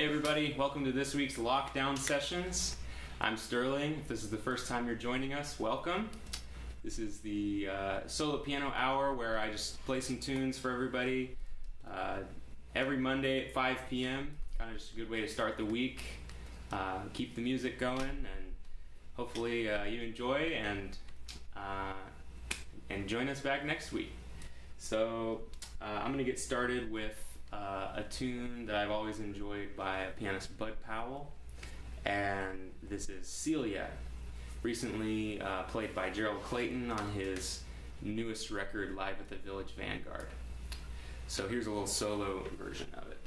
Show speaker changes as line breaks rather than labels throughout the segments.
Hey everybody, welcome to this week's Lockdown Sessions. I'm Sterling. If this is the first time you're joining us, welcome. This is the solo piano hour where I just play some tunes for everybody every Monday at 5 p.m. Kind of just a good way to start the week, keep the music going, and hopefully you enjoy and join us back next week. So I'm going to get started with a tune that I've always enjoyed by pianist Bud Powell, and this is Celia, recently played by Gerald Clayton on his newest record, Live at the Village Vanguard. So here's a little solo version of it.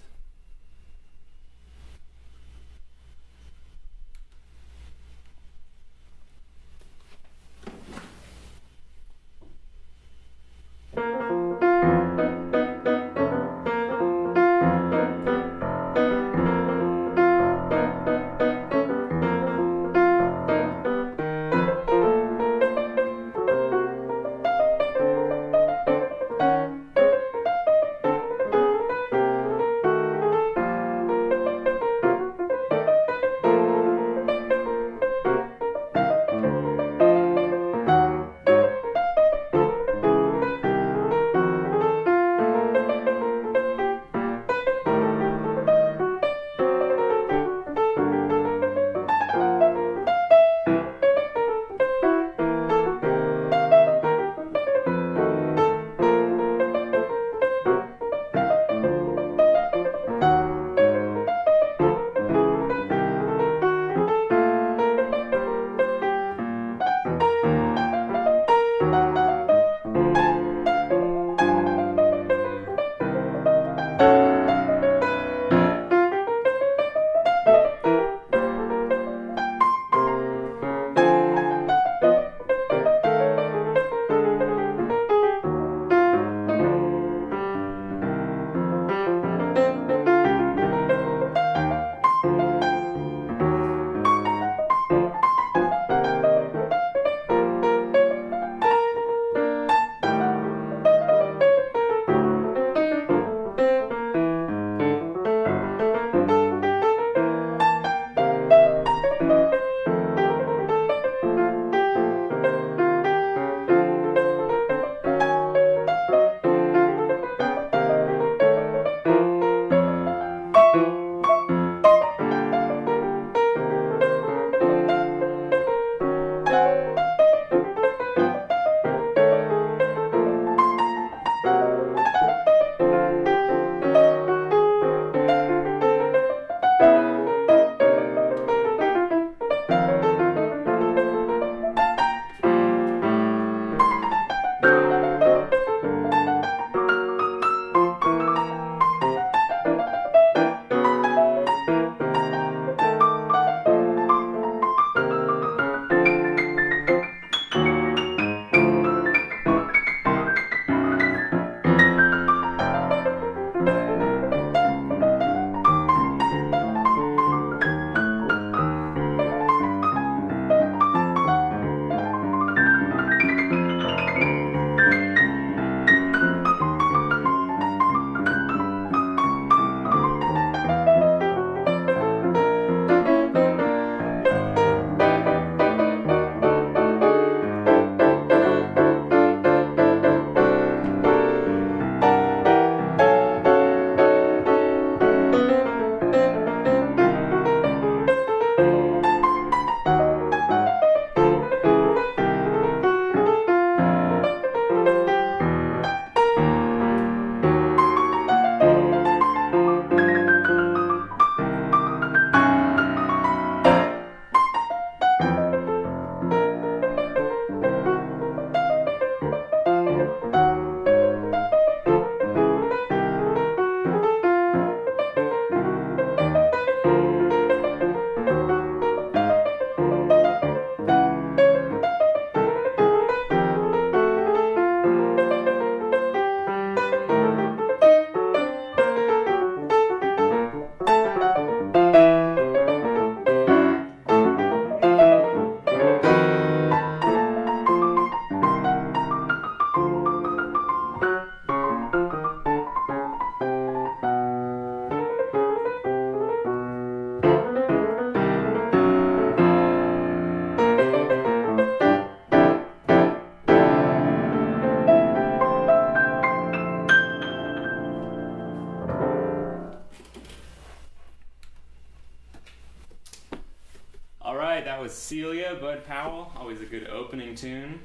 Alright, that was Celia, Bud Powell. Always a good opening tune.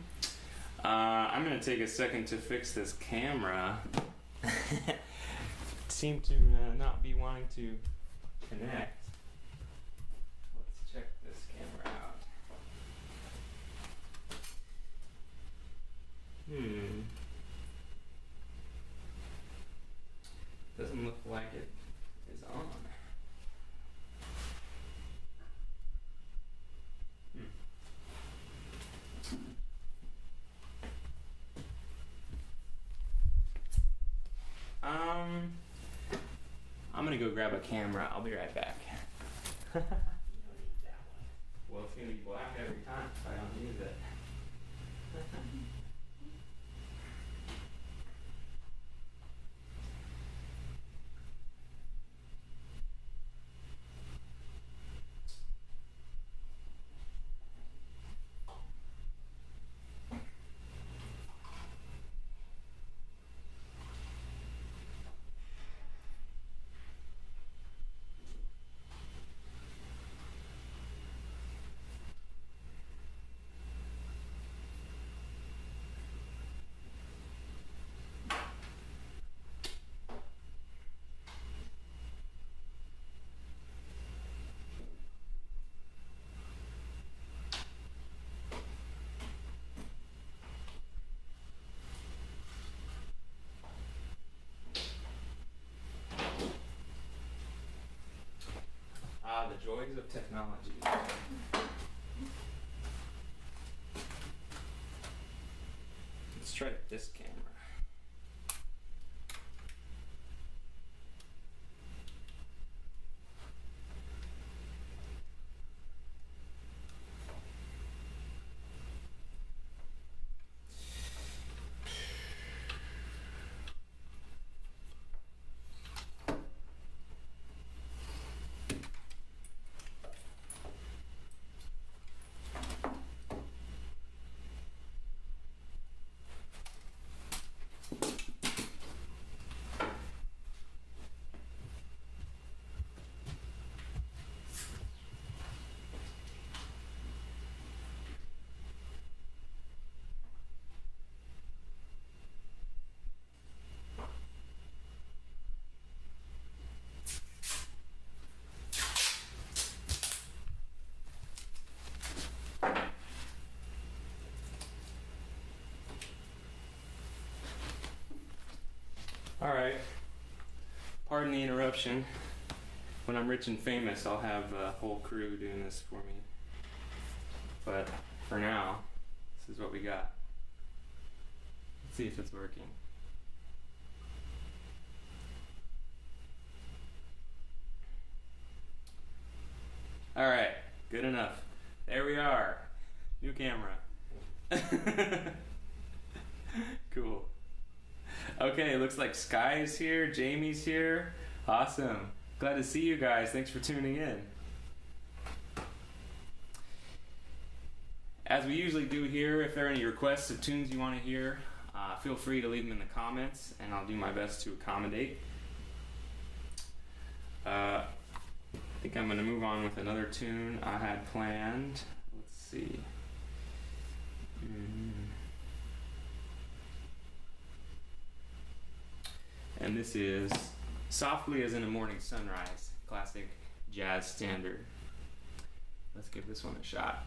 I'm going to take a second to fix this camera. It seemed to not be wanting to connect. Let's check this camera out. Doesn't look like it is on. I'm gonna go grab a camera. I'll be right back. Well, it's gonna be black every time if I don't use it. The joys of technology. Let's try this camera. Alright, pardon the interruption. When I'm rich and famous, I'll have a whole crew doing this for me. But for now, this is what we got. Let's see if it's working. Alright, good enough. There we are. New camera. Cool. Okay, looks like Sky is here, Jamie's here. Awesome. Glad to see you guys. Thanks for tuning in. As we usually do here, if there are any requests of tunes you want to hear, feel free to leave them in the comments, and I'll do my best to accommodate. I think I'm going to move on with another tune I had planned. Let's see. And this is Softly as in a Morning Sunrise, classic jazz standard. Let's give this one a shot.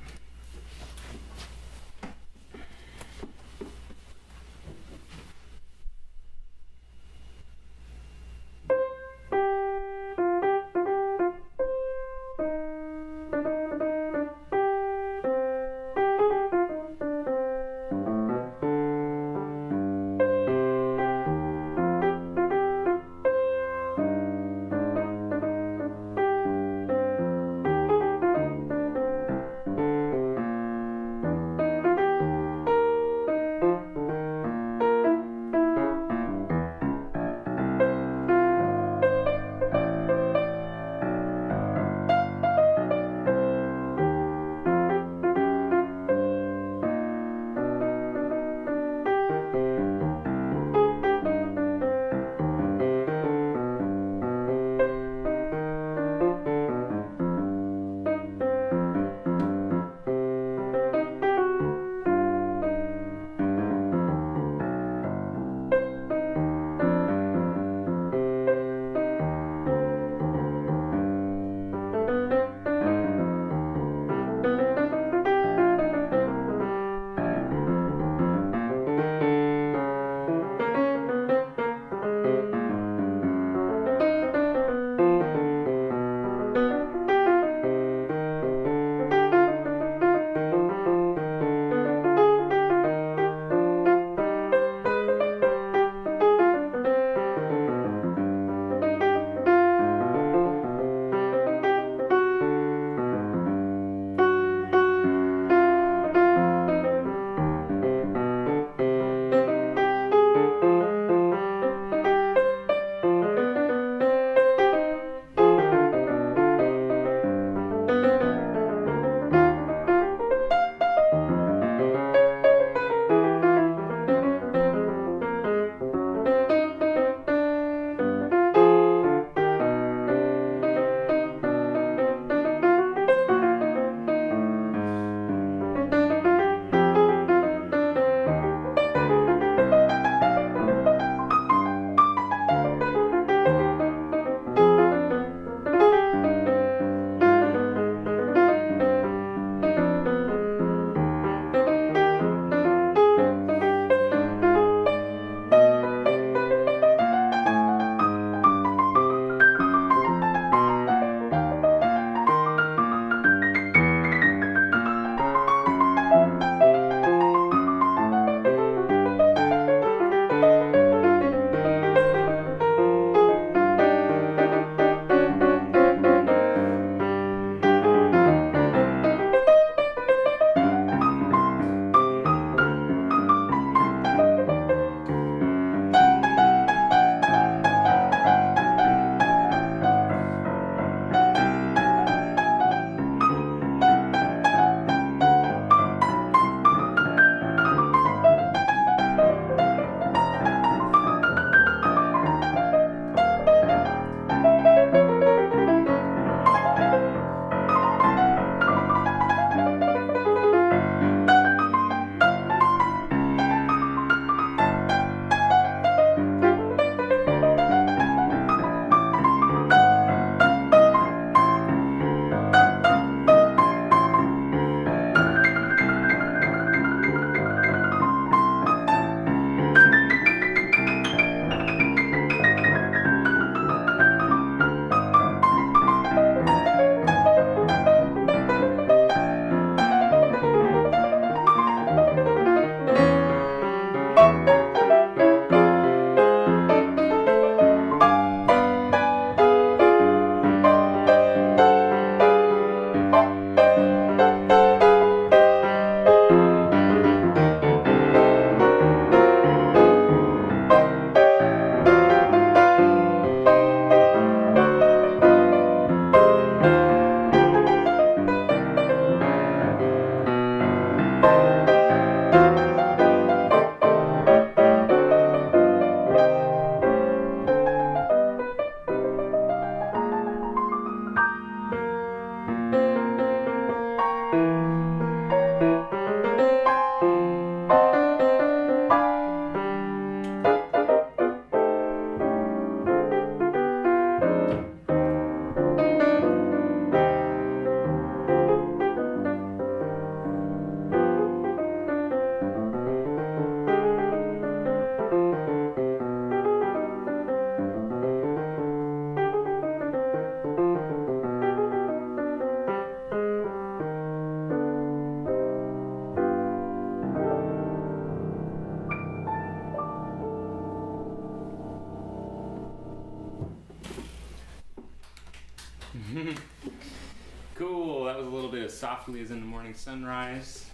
Cool. That was a little bit of Softly as in the Morning Sunrise.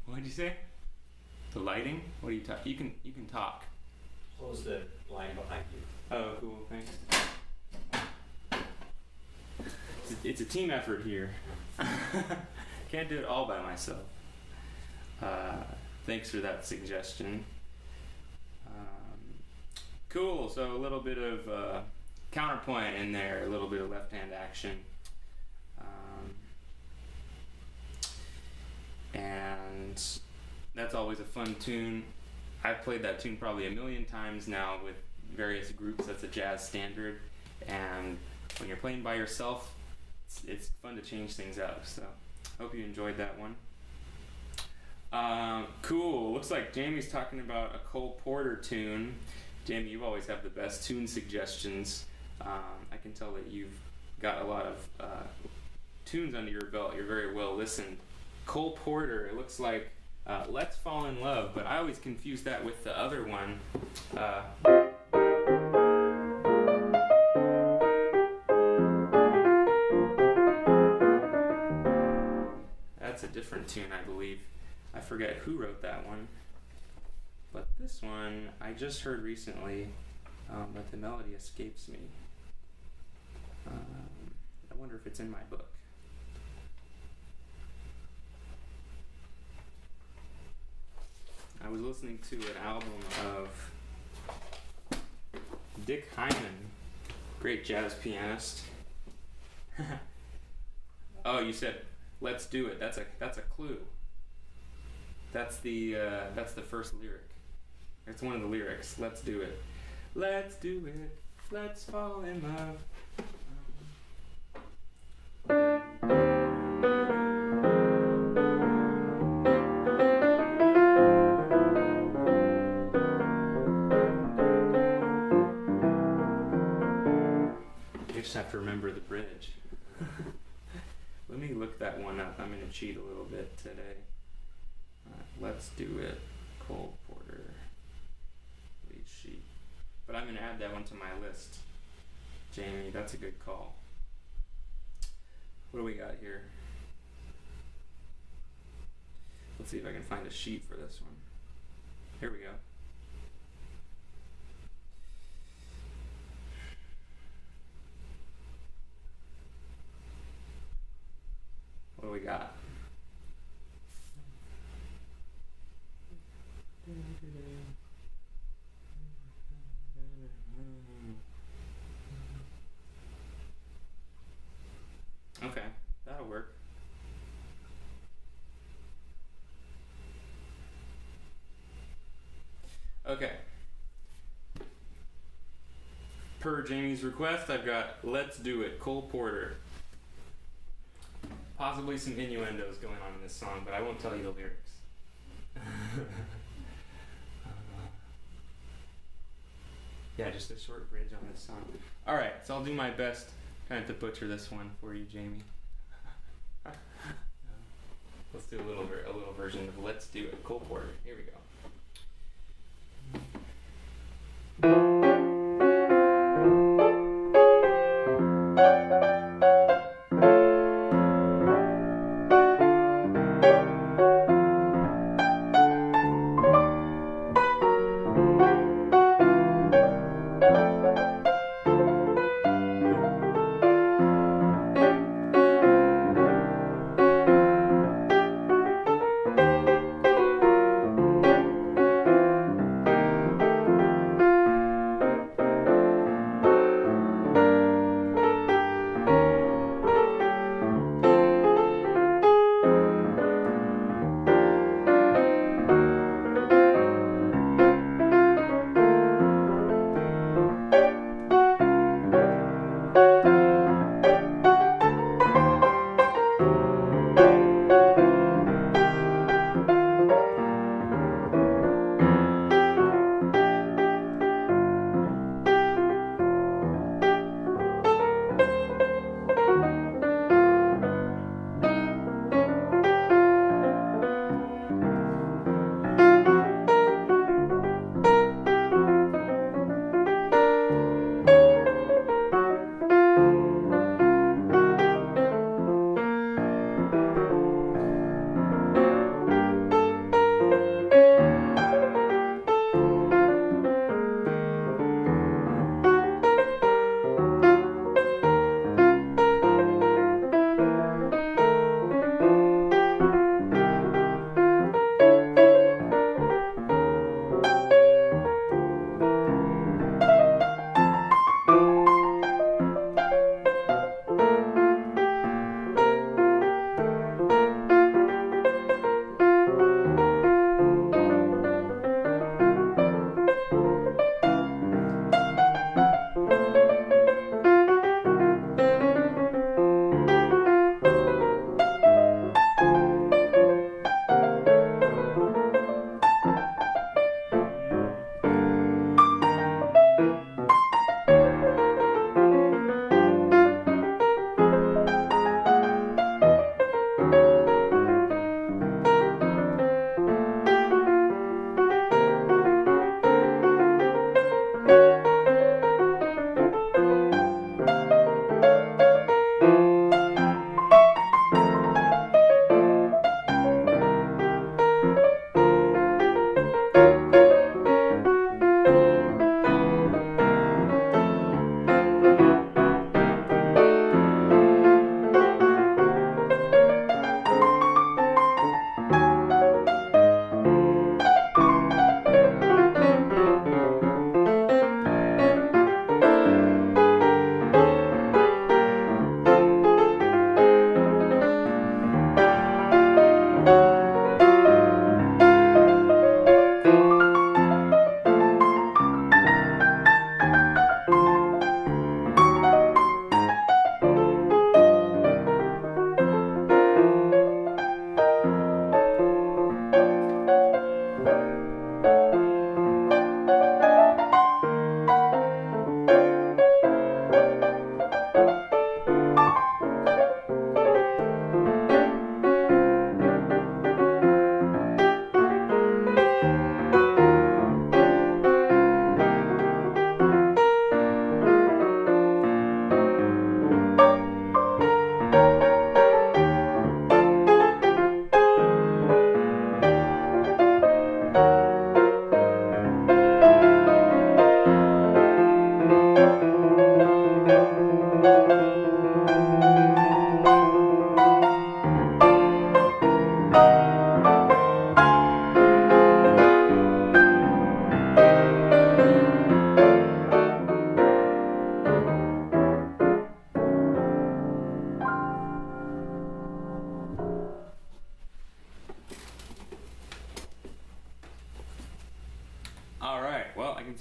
What did you say? The lighting? What are you talking? You can talk.
Close the line behind you.
Oh, cool. Thanks. It's a team effort here. Can't do it all by myself. Thanks for that suggestion. Cool. So a little bit of counterpoint in there, a little bit of left-hand action. And that's always a fun tune. I've played that tune probably a million times now with various groups. That's a jazz standard. And when you're playing by yourself, it's fun to change things up. So hope you enjoyed that one. Cool. Looks like Jamie's talking about a Cole Porter tune. Jamie, you always have the best tune suggestions. I can tell that you've got a lot of tunes under your belt. You're very well listened. Cole Porter, it looks like Let's Fall in Love, but I always confuse that with the other one. That's a different tune, I believe. I forget who wrote that one. But this one, I just heard recently, but the melody escapes me. I wonder if it's in my book. I was listening to an album of Dick Hyman, great jazz pianist. Oh, you said "Let's do it." That's a clue. That's the first lyric. It's one of the lyrics. Let's do it. Let's do it. Let's fall in love. Have to remember the bridge. Let me look that one up. I'm going to cheat a little bit today. Let's do it. Cole Porter lead sheet. But I'm going to add that one to my list. Jamie, that's a good call. What do we got here? Let's see if I can find a sheet for this one. Here we go. What do we got? Okay, that'll work. Okay. Per Jamie's request, I've got Let's Do It, Cole Porter. Possibly some innuendos going on in this song, but I won't tell you the lyrics. Yeah, just a short bridge on this song. Alright, so I'll do my best kind of to butcher this one for you, Jamie. Let's do a little version of Let's Do It, Cole Porter. Here we go.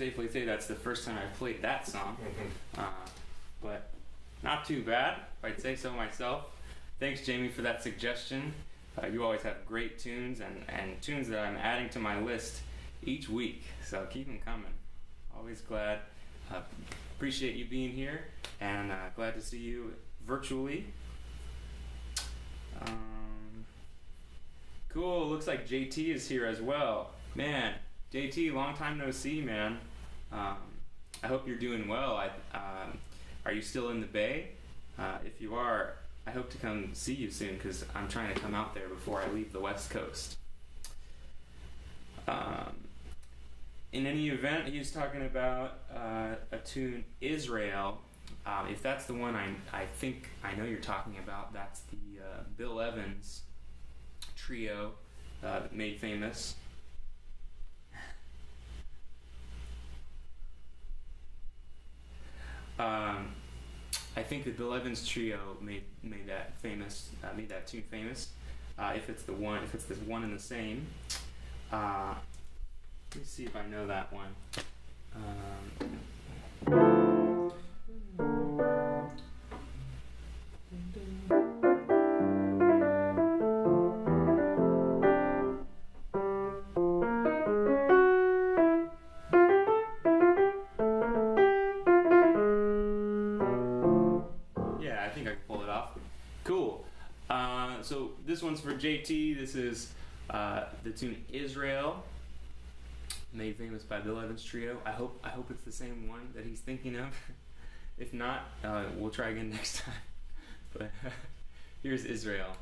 safely say that's the first time I've played that song. But not too bad, if I'd say so myself. Thanks, Jamie, for that suggestion. You always have great tunes and tunes that I'm adding to my list each week, so keep them coming. Always glad. Appreciate you being here, and glad to see you virtually. Cool, looks like JT is here as well. Man, JT, long time no see, man. I hope you're doing well. Are you still in the Bay? If you are, I hope to come see you soon because I'm trying to come out there before I leave the West Coast. In any event, he was talking about a tune, Israel. If that's the one I think I know you're talking about, that's the Bill Evans trio made famous. I think the Bill Evans trio made that famous, made that tune famous. If it's this one and the same. Let me see if I know that one. Yeah, I think I can pull it off. Cool. So this one's for JT. This is the tune Israel, made famous by Bill Evans Trio. I hope it's the same one that he's thinking of. If not, we'll try again next time. But here's Israel.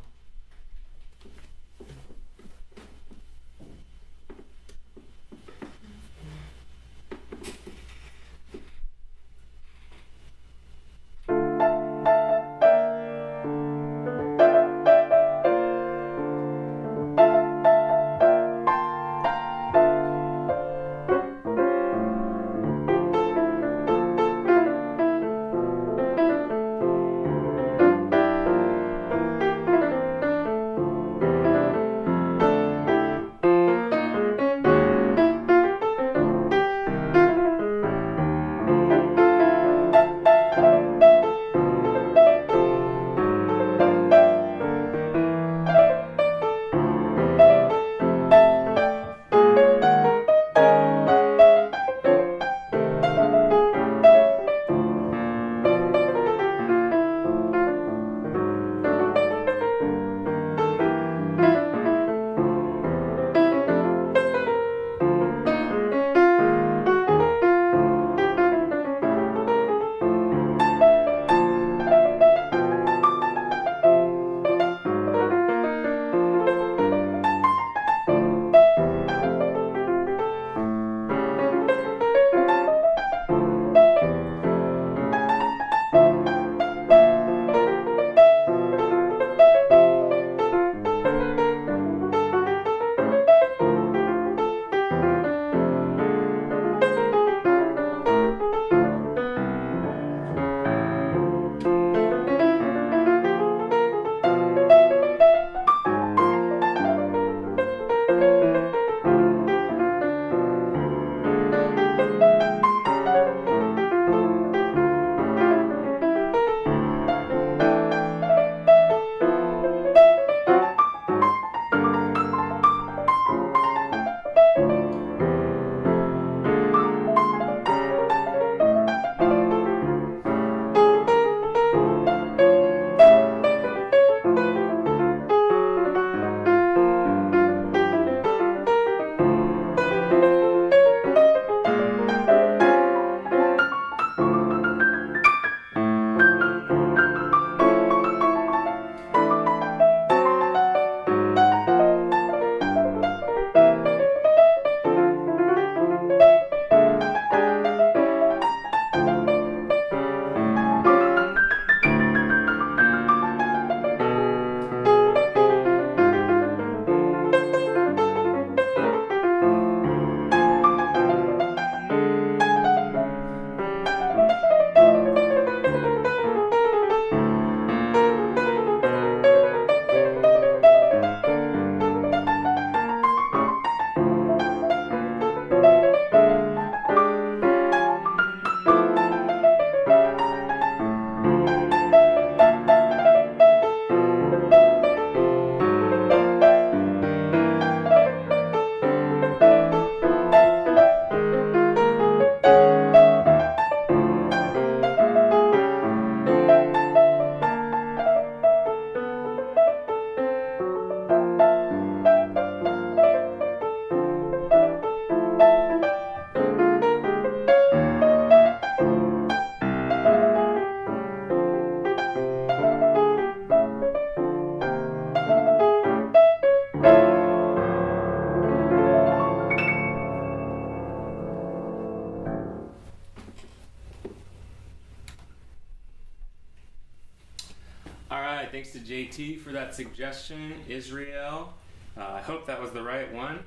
right, thanks to JT for that suggestion. Israel. I hope that was the right one.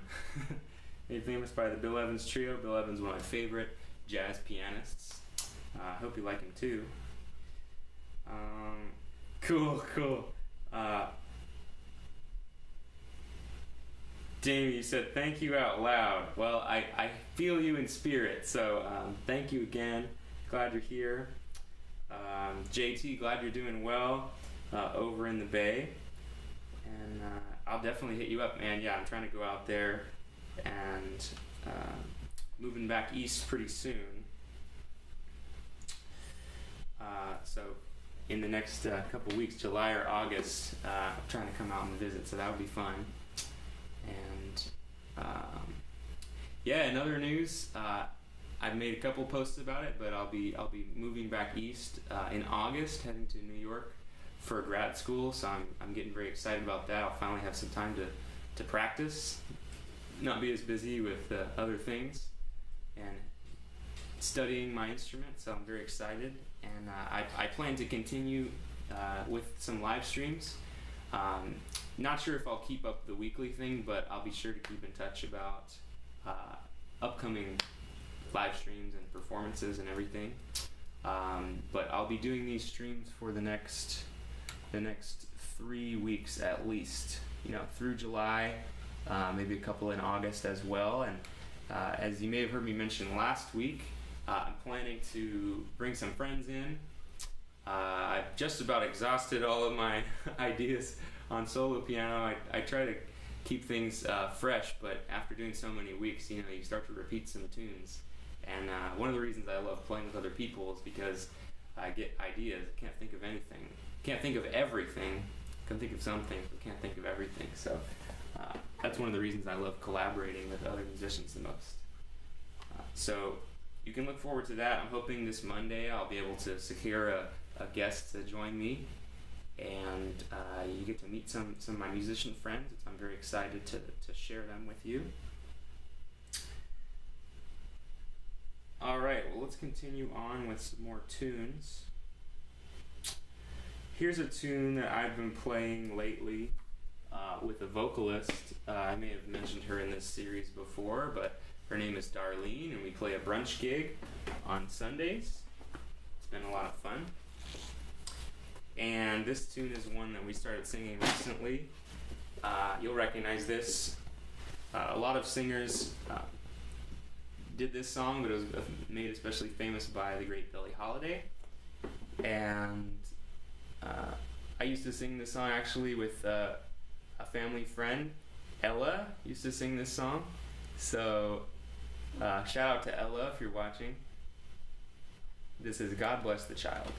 Made famous by the Bill Evans Trio. Bill Evans, one of my favorite jazz pianists. I hope you like him too. Cool. Jamie, you said thank you out loud. Well, I feel you in spirit, so thank you again. Glad you're here. JT, glad you're doing well over in the Bay. And I'll definitely hit you up, man. Yeah, I'm trying to go out there and moving back east pretty soon. So in the next couple weeks, July or August, I'm trying to come out and visit, so that would be fun. And yeah, in other news, I've made a couple posts about it, but I'll be moving back east in August, heading to New York for grad school. So I'm getting very excited about that. I'll finally have some time to practice, not be as busy with other things, and studying my instrument. So I'm very excited, and I plan to continue with some live streams. Not sure if I'll keep up the weekly thing, but I'll be sure to keep in touch about upcoming live streams and performances and everything. But I'll be doing these streams for the next 3 weeks at least, through July, maybe a couple in August as well. And as you may have heard me mention last week, I'm planning to bring some friends in. I've just about exhausted all of my ideas on solo piano. I try to keep things fresh, but after doing so many weeks, you start to repeat some tunes. And one of the reasons I love playing with other people is because I get ideas. I can't think of anything. Can't think of everything. Can think of some things, but can't think of everything. So that's one of the reasons I love collaborating with other musicians the most. So you can look forward to that. I'm hoping this Monday I'll be able to secure a guest to join me, and you get to meet some of my musician friends. I'm very excited to share them with you. Alright, well, let's continue on with some more tunes. Here's a tune that I've been playing lately with a vocalist. I may have mentioned her in this series before, but her name is Darlene, and we play a brunch gig on Sundays. It's been a lot of fun. And this tune is one that we started singing recently. You'll recognize this. A lot of singers did this song, but it was made especially famous by the great Billie Holiday. And I used to sing this song actually with a family friend. Ella used to sing this song. So shout out to Ella if you're watching. This is God Bless the Child.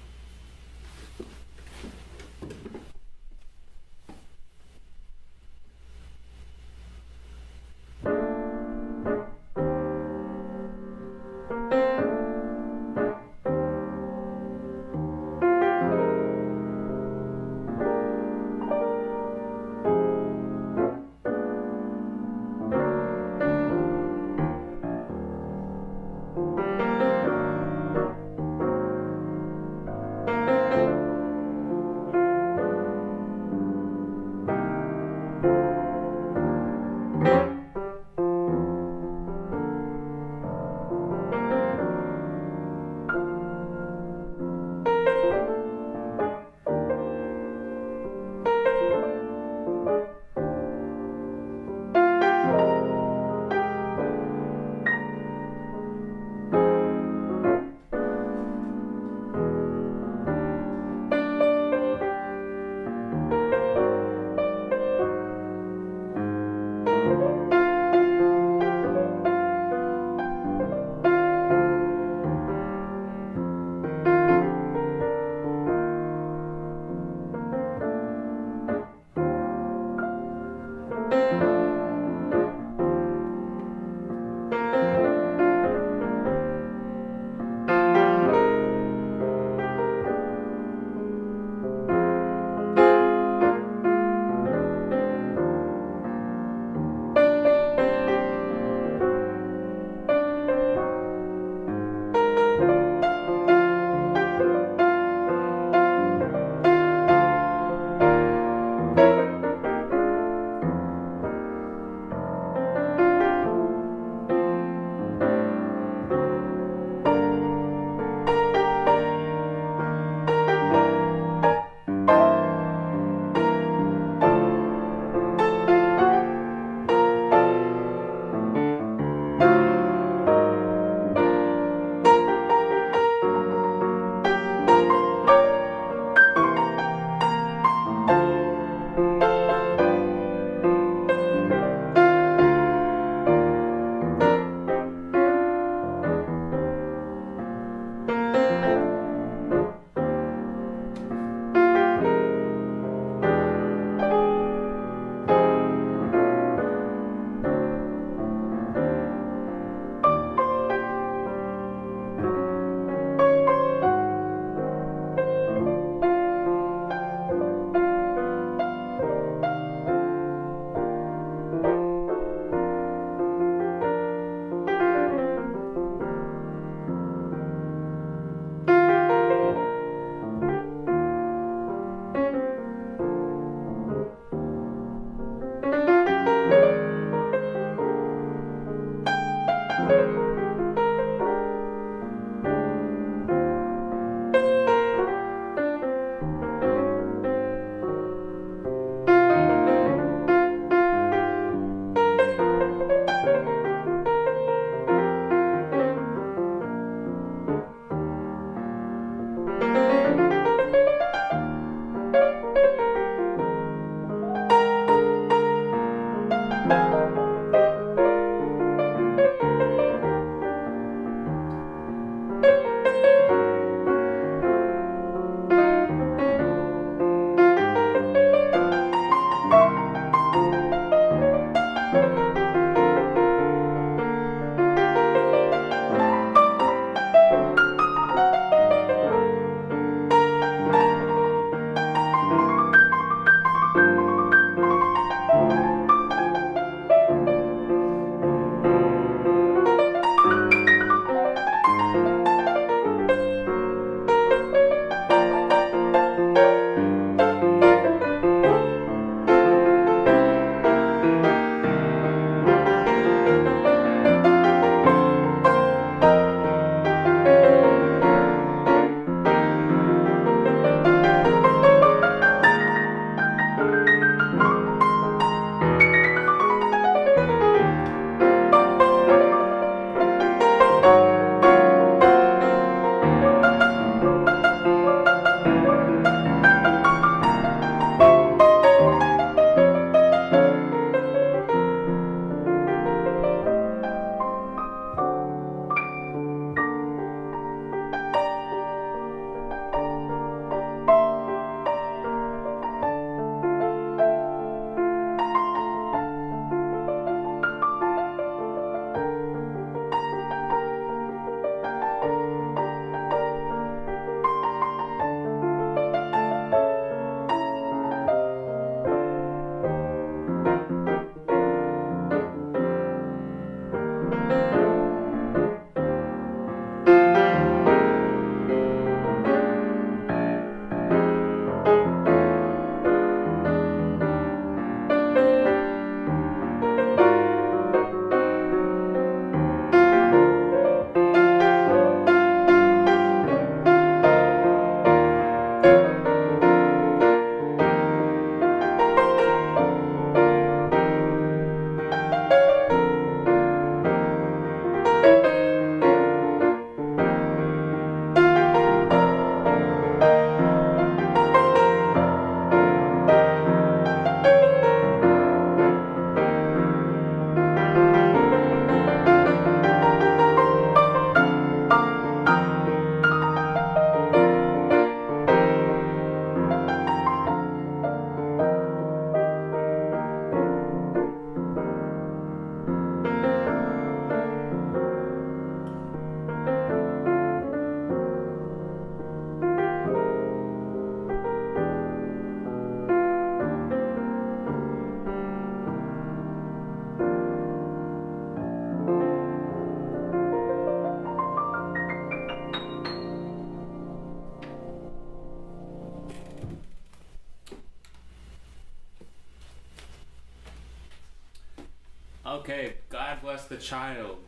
Okay, God Bless the Child,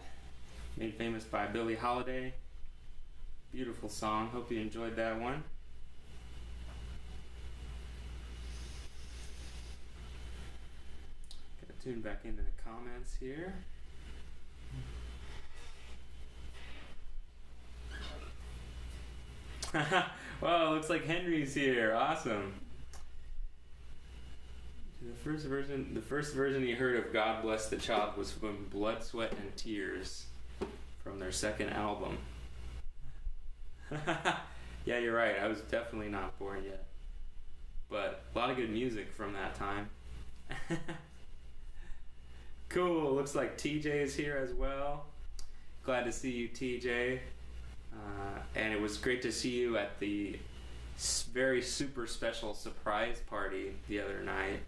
made famous by Billie Holiday. Beautiful song. Hope you enjoyed that one. Gonna tune back into the comments here. Well, looks like Henry's here. Awesome. The first version he heard of God Bless the Child was from Blood, Sweat, and Tears from their second album. Yeah, you're right. I was definitely not born yet. But a lot of good music from that time. Cool. Looks like TJ is here as well. Glad to see you, TJ. And it was great to see you at the very super special surprise party the other night,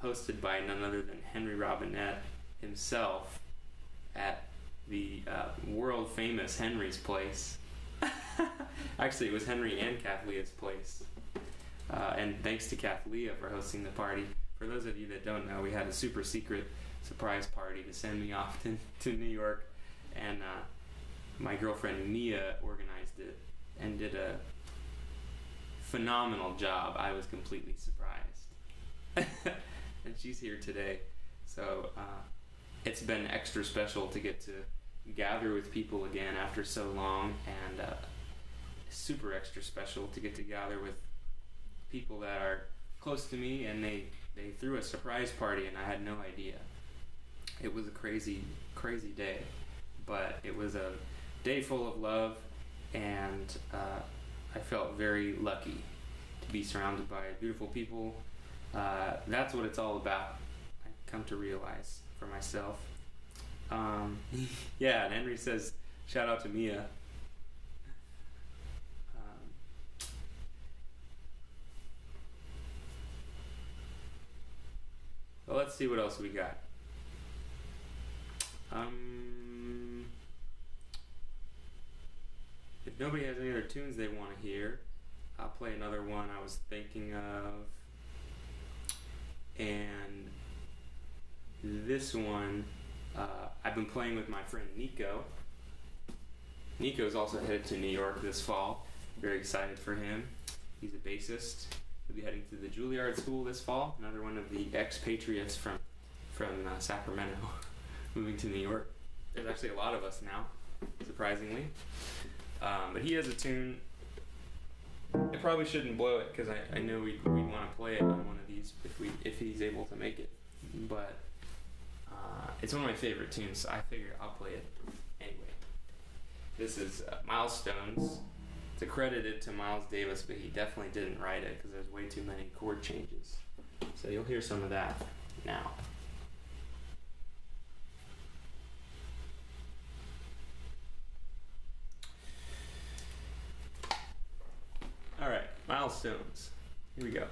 hosted by none other than Henry Robinette himself at the world famous Henry's Place. Actually, it was Henry and Kathlea's place. And thanks to Kathleen for hosting the party. For those of you that don't know, we had a super secret surprise party to send me off to New York, and my girlfriend Mia organized it and did a phenomenal job. I was completely surprised. And she's here today, so it's been extra special to get to gather with people again after so long, and super extra special to get to gather with people that are close to me, and they threw a surprise party and I had no idea. It was a crazy day, but it was a day full of love, and I felt very lucky to be surrounded by beautiful people. That's what it's all about, I've come to realize for myself. Yeah, and Henry says, shout out to Mia. Well, let's see what else we got. If nobody has any other tunes they want to hear, I'll play another one I was thinking of. And this one, I've been playing with my friend Nico. Nico's also headed to New York this fall. Very excited for him. He's a bassist. He'll be heading to the Juilliard School this fall. Another one of the expatriates from Sacramento moving to New York. There's actually a lot of us now, surprisingly. But he has a tune. I probably shouldn't blow it because I know we'd want to play it on one of these if he's able to make it. But it's one of my favorite tunes, so I figure I'll play it anyway. This is Milestones. It's accredited to Miles Davis, but he definitely didn't write it because there's way too many chord changes. So you'll hear some of that now. All right, Milestones. Here we go.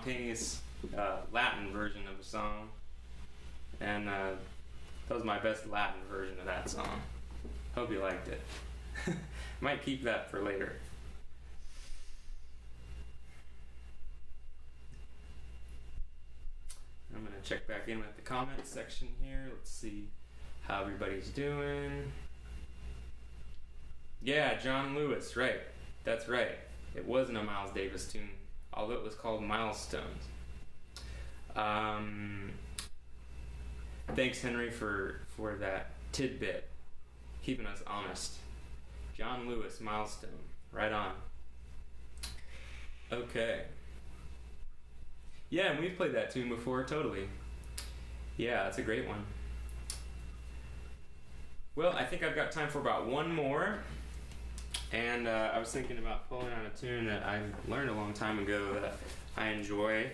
spontaneous Latin version of a song, and that was my best Latin version of that song. Hope you liked it. Might keep that for later. I'm going to check back in with the comments section here. Let's see how everybody's doing. Yeah, John Lewis, right. That's right. It wasn't a Miles Davis tune, although it was called Milestones. Thanks, Henry, for that tidbit, keeping us honest. John Lewis, Milestone, right on. Okay. Yeah, and we've played that tune before, totally. Yeah, that's a great one. Well, I think I've got time for about one more. And I was thinking about pulling on a tune that I learned a long time ago that I enjoy.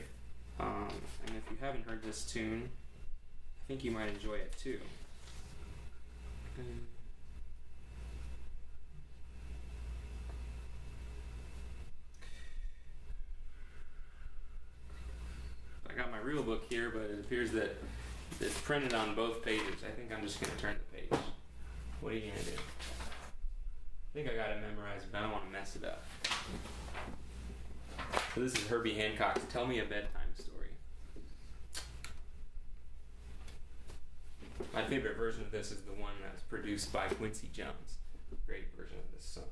And if you haven't heard this tune, I think you might enjoy it too. I got my real book here, but it appears that it's printed on both pages. I think I'm just going to turn the page. What are you going to do? I think I got it memorized, but I don't want to mess it up. So this is Herbie Hancock's Tell Me a Bedtime Story. My favorite version of this is the one that's produced by Quincy Jones. Great version of this song.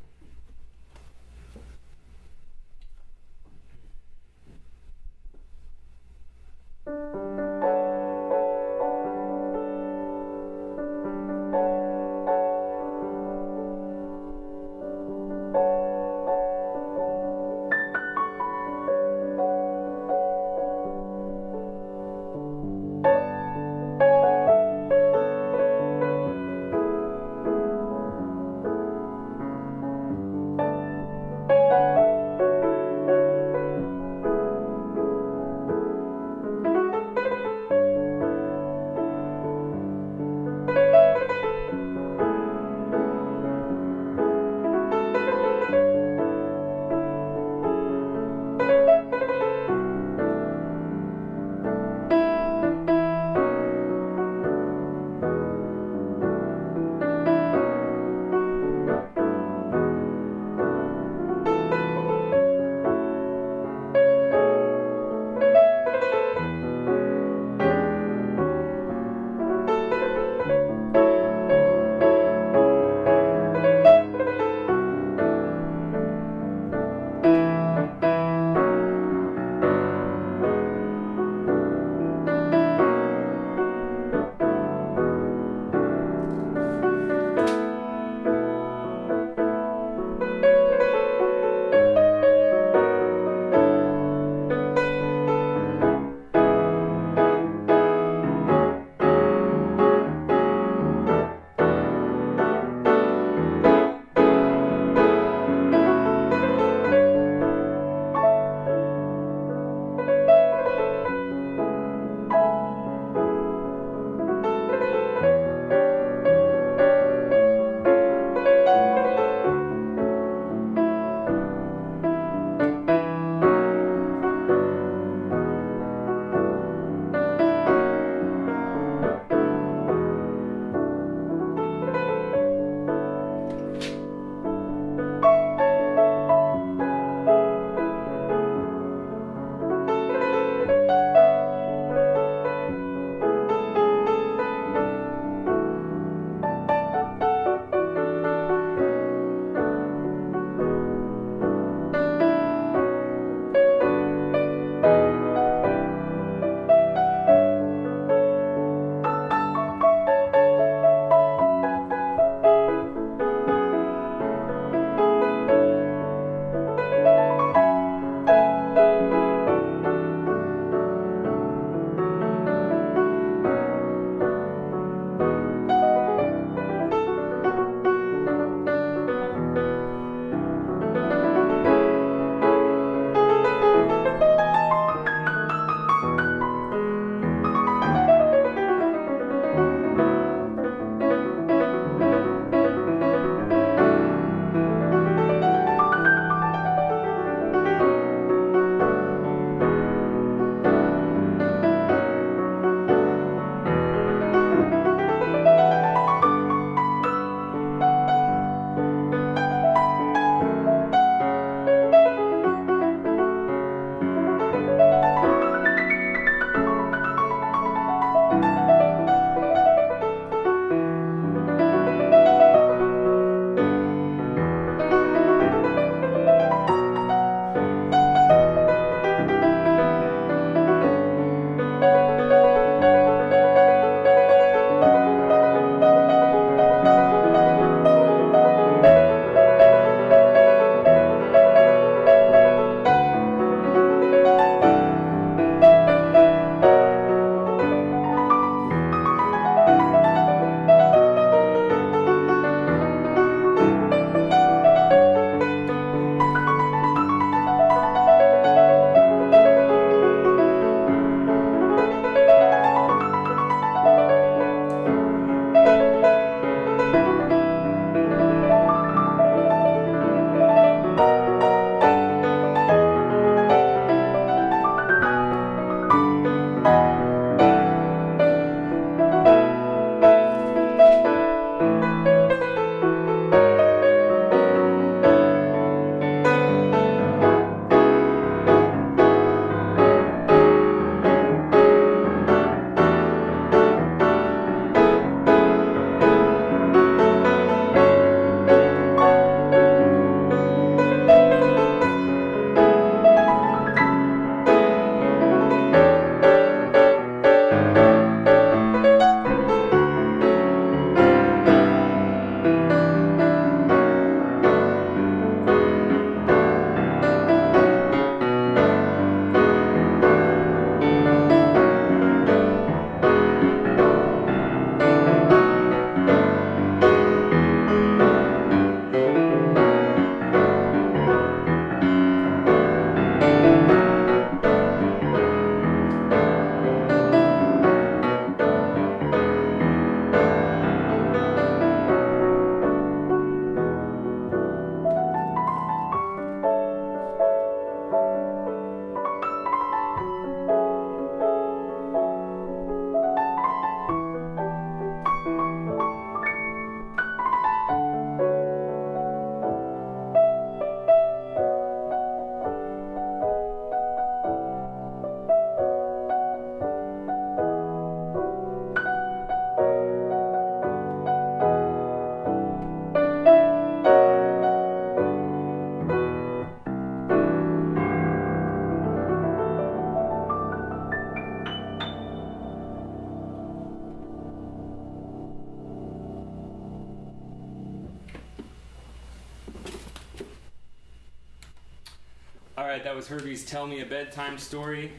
All right, that was Herbie's Tell Me a Bedtime Story.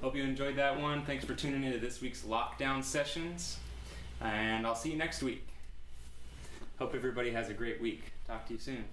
Hope you enjoyed that one. Thanks for tuning into this week's lockdown sessions. And I'll see you next week. Hope everybody has a great week. Talk to you soon.